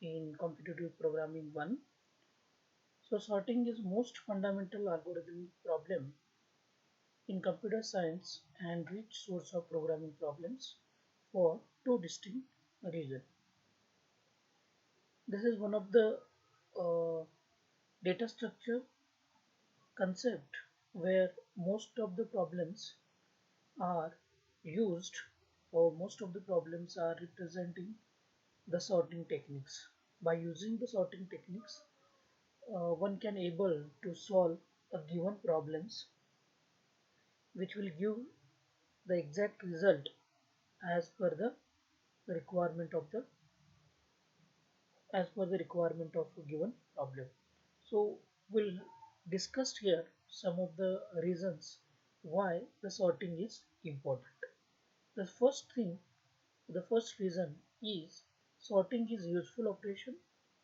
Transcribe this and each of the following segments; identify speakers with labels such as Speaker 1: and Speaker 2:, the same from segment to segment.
Speaker 1: in competitive programming 1. So sorting is most fundamental algorithmic problem in computer science and rich source of programming problems for two distinct reasons. This is one of the uh, data structure concept where most of the problems are used or most of the problems are representing the sorting techniques. By using the sorting techniques, one can able to solve a given problems which will give the exact result as per the requirement of the a given problem. So we'll discuss here some of the reasons why the sorting is important. The first thing, the first reason is sorting is useful operation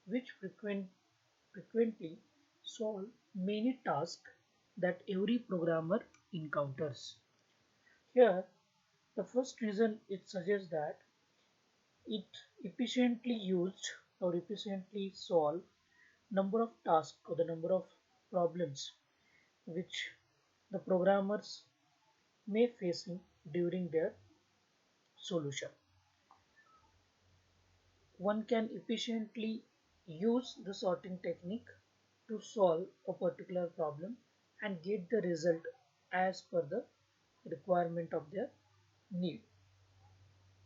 Speaker 1: which frequently solve many tasks that every programmer encounters. Here, the first reason it suggests that it efficiently used or efficiently solve number of tasks or the number of problems which the programmers may facing during their solution. One can efficiently use the sorting technique to solve a particular problem and get the result as per the requirement of their need.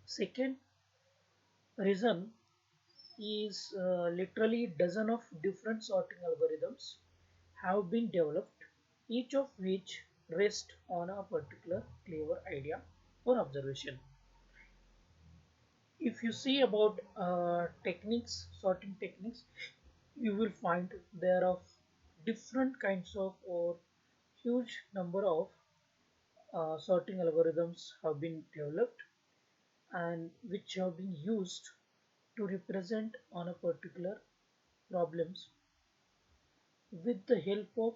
Speaker 1: Second reason is literally dozen of different sorting algorithms have been developed, each of which rest on a particular clever idea or observation. If you see about techniques, sorting techniques, you will find there are different kinds of or huge number of sorting algorithms have been developed and which have been used to represent on a particular problems. With the help of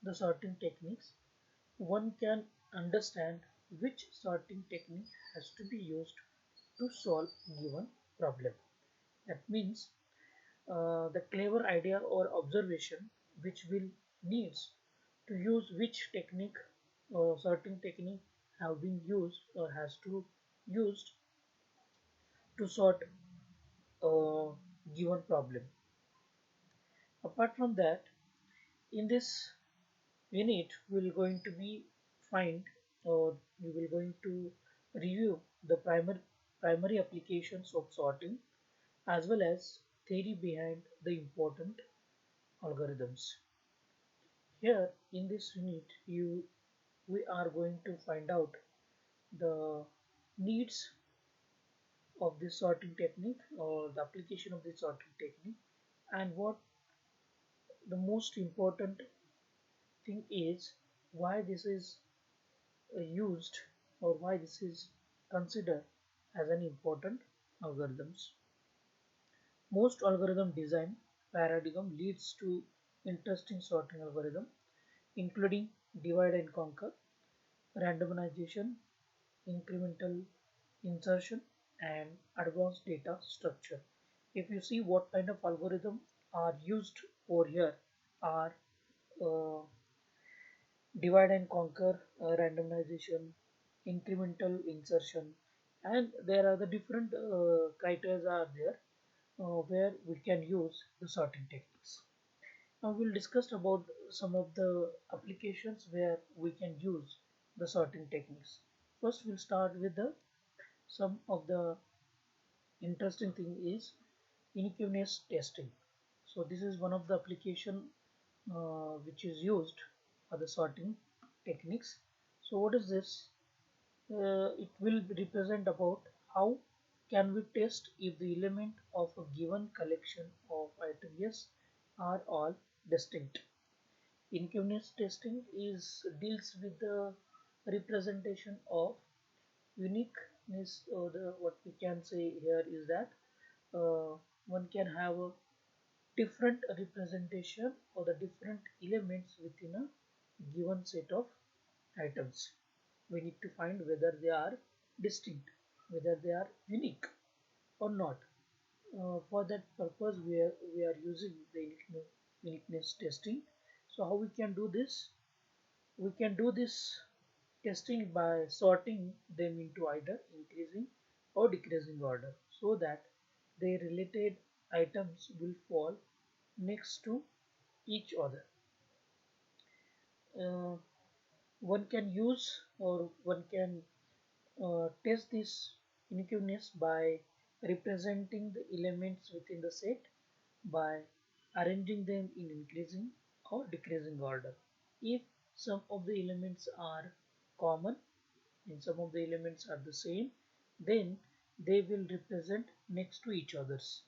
Speaker 1: the sorting techniques, one can understand which sorting technique has to be used to solve given problem. That means the clever idea or observation which will needs to use which technique or sorting technique have been used or has to used to sort a given problem. Apart from that, in this unit we will going to be find or we will going to review the primary applications of sorting as well as theory behind the important algorithms. Here in this unit we are going to find out the needs of this sorting technique or the application of this sorting technique and what the most important thing is why this is used or why this is considered as an important algorithms. Most algorithm design paradigm leads to interesting sorting algorithm including divide and conquer, randomization, incremental insertion and advanced data structure. If you see what kind of algorithm are used over here are uh, divide and conquer, randomization, incremental insertion, and there are the different criteria are there where we can use the sorting techniques. Now we'll discuss about some of the applications where we can use the sorting techniques. First, we'll start with the some of the interesting thing is uniqueness testing. So this is one of the application which is used for the sorting techniques. So what is this? It will represent about how can we test if the element of a given collection of items are all distinct. Uniqueness testing is deals with the representation of uniqueness or the what we can say here is that one can have a different representation or the different elements within a given set of items. We need to find whether they are distinct, whether they are unique or not. For that purpose, we are using the uniqueness testing. So how we can do this? We can do this testing by sorting them into either increasing or decreasing order so that their related items will fall next to each other. Uh, One can use or one can test this uniqueness by representing the elements within the set by arranging them in increasing or decreasing order. If some of the elements are common and some of the elements are the same, then they will represent next to each others.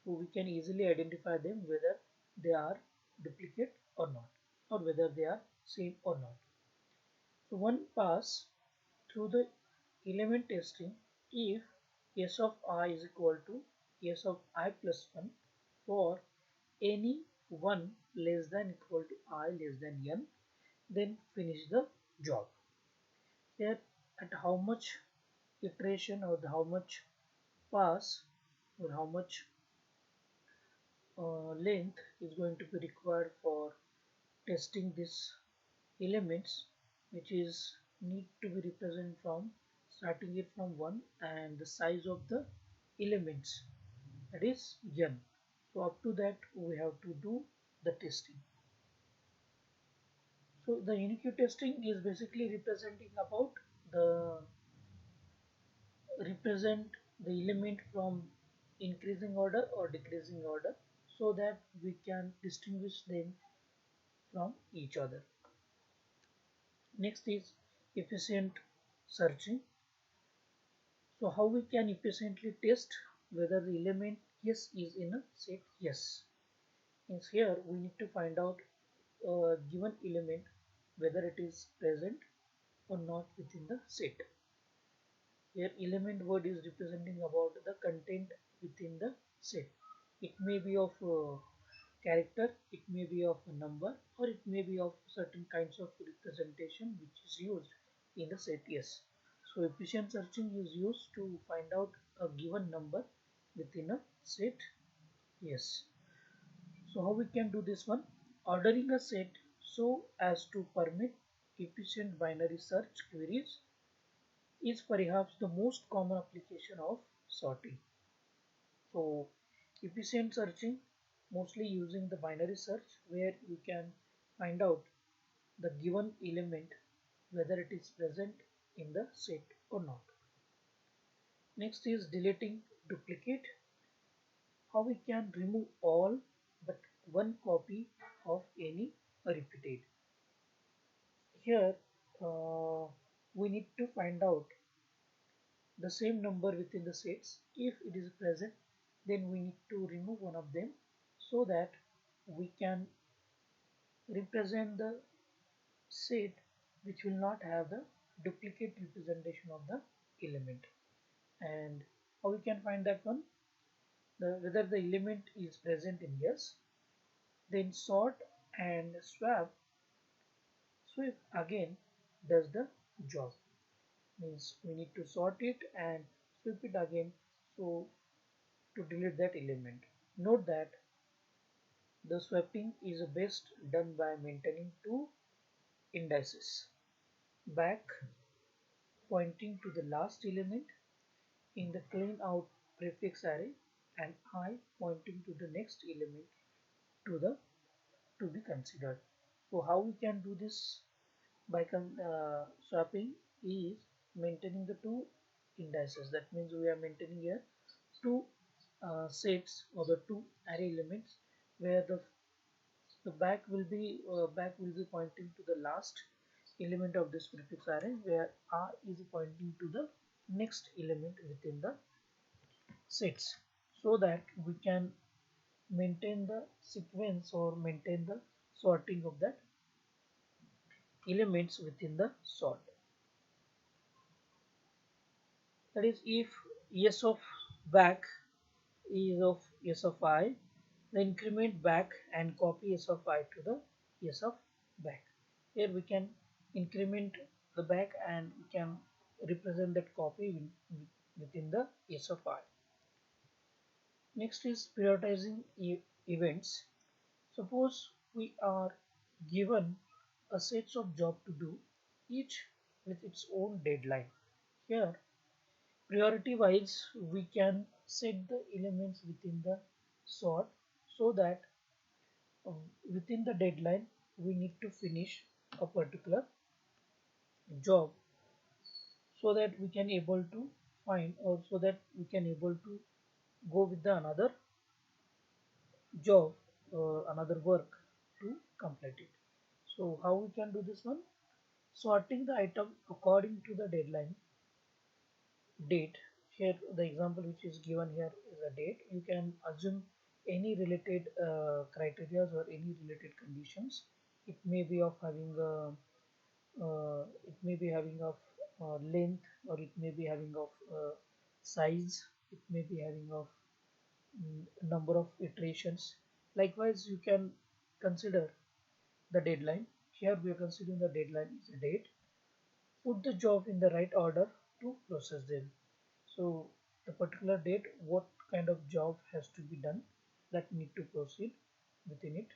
Speaker 1: So we can easily identify them whether they are duplicate or not, or whether they are same or not. So one pass through the element testing if s of I is equal to s of I plus 1 for any 1 less than equal to I less than n, then finish the job. Here at how much iteration or how much pass or how much length is going to be required for testing these elements, which is need to be represented from starting it from 1 and the size of the elements, that is n. So up to that we have to do the testing. So the unique testing is basically representing about the represent the element from increasing order or decreasing order so that we can distinguish them from each other. Next is efficient searching. So how we can efficiently test whether the element yes is in a set yes. Means here we need to find out a given element whether it is present or not within the set. Here element word is representing about the content within the set. It may be of character, it may be of a number, or it may be of certain kinds of representation which is used in the set yes. So efficient searching is used to find out a given number within a set yes. So how we can do this one? Ordering a set so as to permit efficient binary search queries is perhaps the most common application of sorting. So efficient searching mostly using the binary search where you can find out the given element whether it is present in the set or not. Next is deleting duplicate. How we can remove all but one copy of any repeated. Here we need to find out the same number within the sets. If it is present, then we need to remove one of them so that we can represent the set which will not have the duplicate representation of the element. And how we can find that one? Whether the element is present in yes, then sort and sweep again does the job. Means we need to sort it and sweep it again so to delete that element. Note that the sweeping is best done by maintaining two indices, back pointing to the last element in the clean out prefix array and I pointing to the next element to the to be considered. So how we can do this by swapping is maintaining the two indices. That means we are maintaining here two sets or the two array elements where the back will be pointing to the last element of this prefix array where R is pointing to the next element within the sets so that we can maintain the sequence or maintain the sorting of that elements within the sort. That is if s of back is of s of I, the increment back and copy s of I to the s of back. Here we can increment the back and we can represent that copy within the s of I. Next is prioritizing events. Suppose we are given a set of job to do, each with its own deadline. Here, priority wise, we can set the elements within the sort so that within the deadline we need to finish a particular job so that we can able to find or so that we can able to go with the another job, another work to complete it. So how we can do this one? Sorting the item according to the deadline date. Here the example which is given here is a date. You can assume any related criteria or any related conditions. It may be of having a it may be having of length, or it may be having of size, it may be having of number of iterations. Likewise, you can consider the deadline. Here we are considering the deadline is a date. Put the job in the right order to process them. So the particular date, what kind of job has to be done, that need to proceed within it.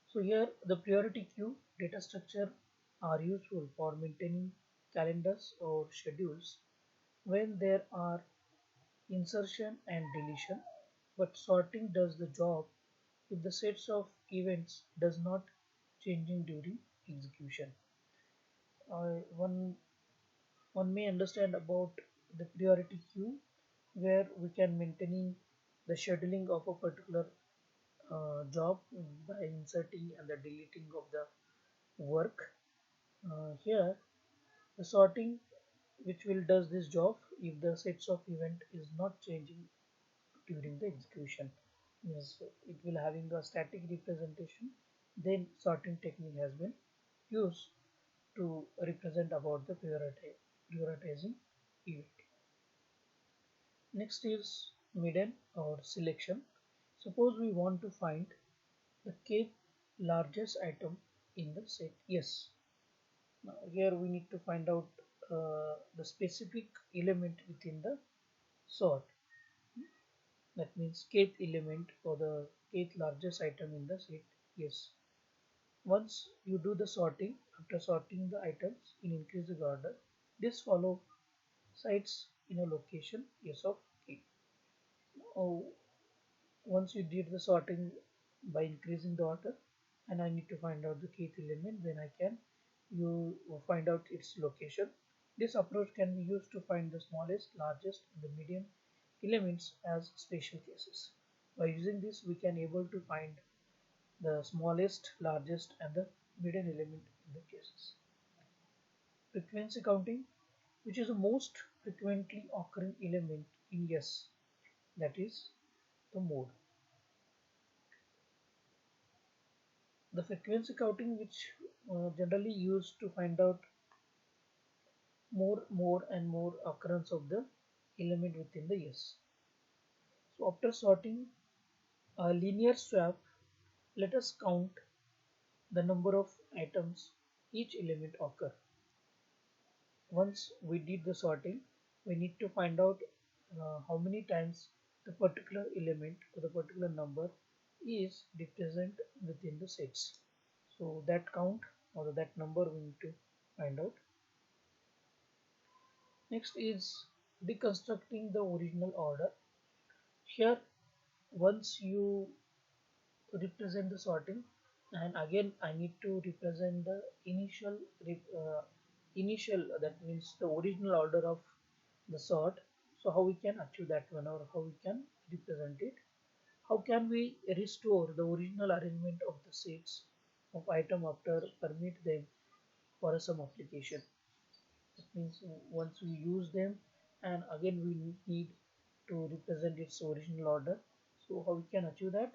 Speaker 1: So here the priority queue data structure are useful for maintaining calendars or schedules when there are insertion and deletion, but sorting does the job if the sets of events does not changing during execution. One may understand about the priority queue where we can maintaining the scheduling of a particular job by inserting and the deleting of the work. Here the sorting which will does this job if the sets of event is not changing during the execution. Yes, it will having a static representation. Then sorting technique has been used to represent about the prioritizing event. Next is midden or selection. Suppose we want to find the kth largest item in the set yes. Now here we need to find out the specific element within the sort. That means kth element or the kth largest item in the set yes. Once you do the sorting, after sorting the items in increasing order, this follow sites in a location yes of k. Oh, once you did the sorting by increasing the order, and I need to find out the kth element, then I can you find out its location. This approach can be used to find the smallest, largest, and the medium elements as special cases. By using this, we can able to find the smallest, largest, and the median element in the cases. Frequency counting, which is the most frequently occurring element in yes, that is the mode. The frequency counting, which generally used to find out more and more occurrence of the element within the yes. So after sorting a linear swap, let us count the number of items each element occur. Once we did the sorting, we need to find out how many times the particular element or the particular number is represent within the sets. So that count or that number we need to find out. Next is deconstructing the original order. Here, once you represent the sorting, and again I need to represent the initial, that means the original order of the sort. So how we can achieve that one, or how we can represent it? How can we restore the original arrangement of the sets of item after permit them for some application? That means once we use them and again we need to represent its original order. So how we can achieve that?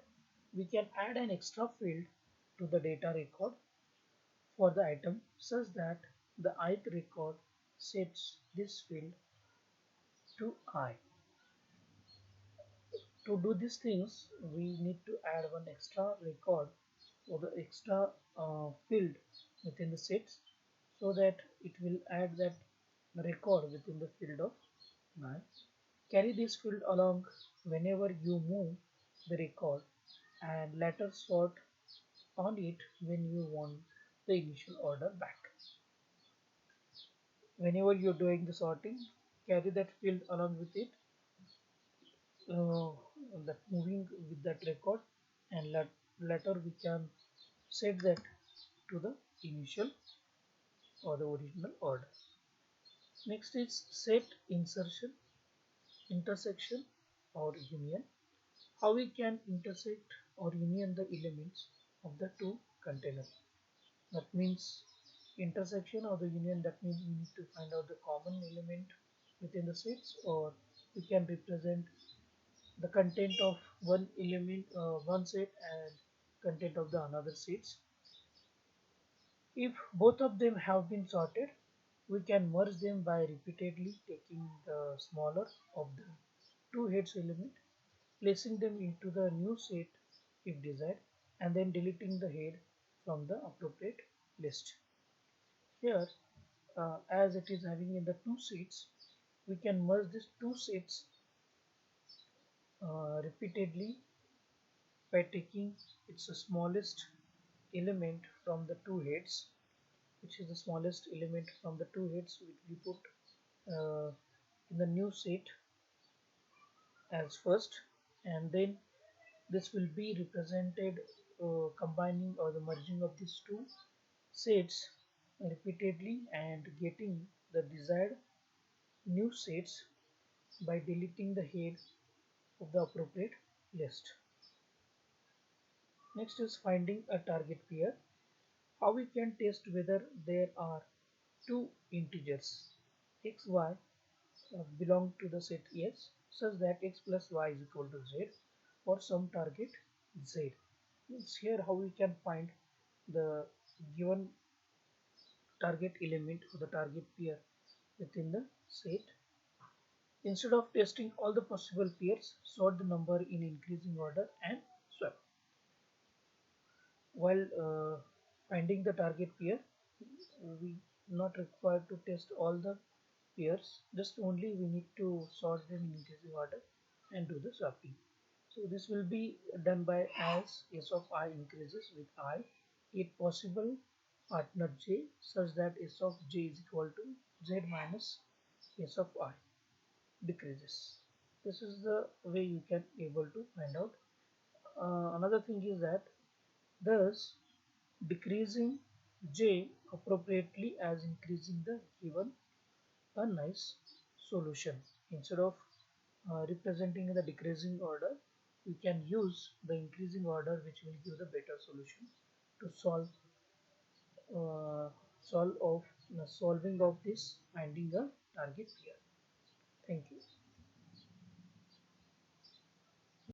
Speaker 1: We can add an extra field to the data record for the item such that the ith record sets this field to I. To do these things, we need to add one extra record or the extra field within the sets so that it will add that record within the field of I. Carry this field along whenever you move the record and later sort on it when you want the initial order back. Whenever you're doing the sorting, carry that field along with it, uh, that moving with that record, and later we can set that to the initial or the original order. Next is set insertion, intersection or union. How we can intersect or union the elements of the two containers. That means intersection or the union, that means we need to find out the common element within the sets, or we can represent the content of one element, one set, and content of the another sets. If both of them have been sorted, we can merge them by repeatedly taking the smaller of the two heads element, placing them into the new set if desired, and then deleting the head from the appropriate list. Here, as it is having in the two sets, we can merge these two sets repeatedly by taking its smallest element from the two heads, which is the smallest element from the two heads which we put in the new set as first, and then this will be represented combining or the merging of these two sets repeatedly and getting the desired new sets by deleting the head of the appropriate list. Next is finding a target pair. How we can test whether there are two integers x, y belong to the set S such that x plus y is equal to z for some target z. Means here how we can find the given target element or the target pair within the set. Instead of testing all the possible pairs, sort the number in increasing order and swap. While finding the target pair, we not required to test all the pairs, just only we need to sort them in increasing order and do the swapping. So this will be done by as s of I increases with I, it possible partner j such that s of j is equal to z minus s of I decreases. This is the way you can able to find out. Another thing is that thus decreasing j appropriately as increasing the given a nice solution. Instead of representing in the decreasing order, you can use the increasing order, which will give the better solution to uh, solving of this finding a target pair. Thank you.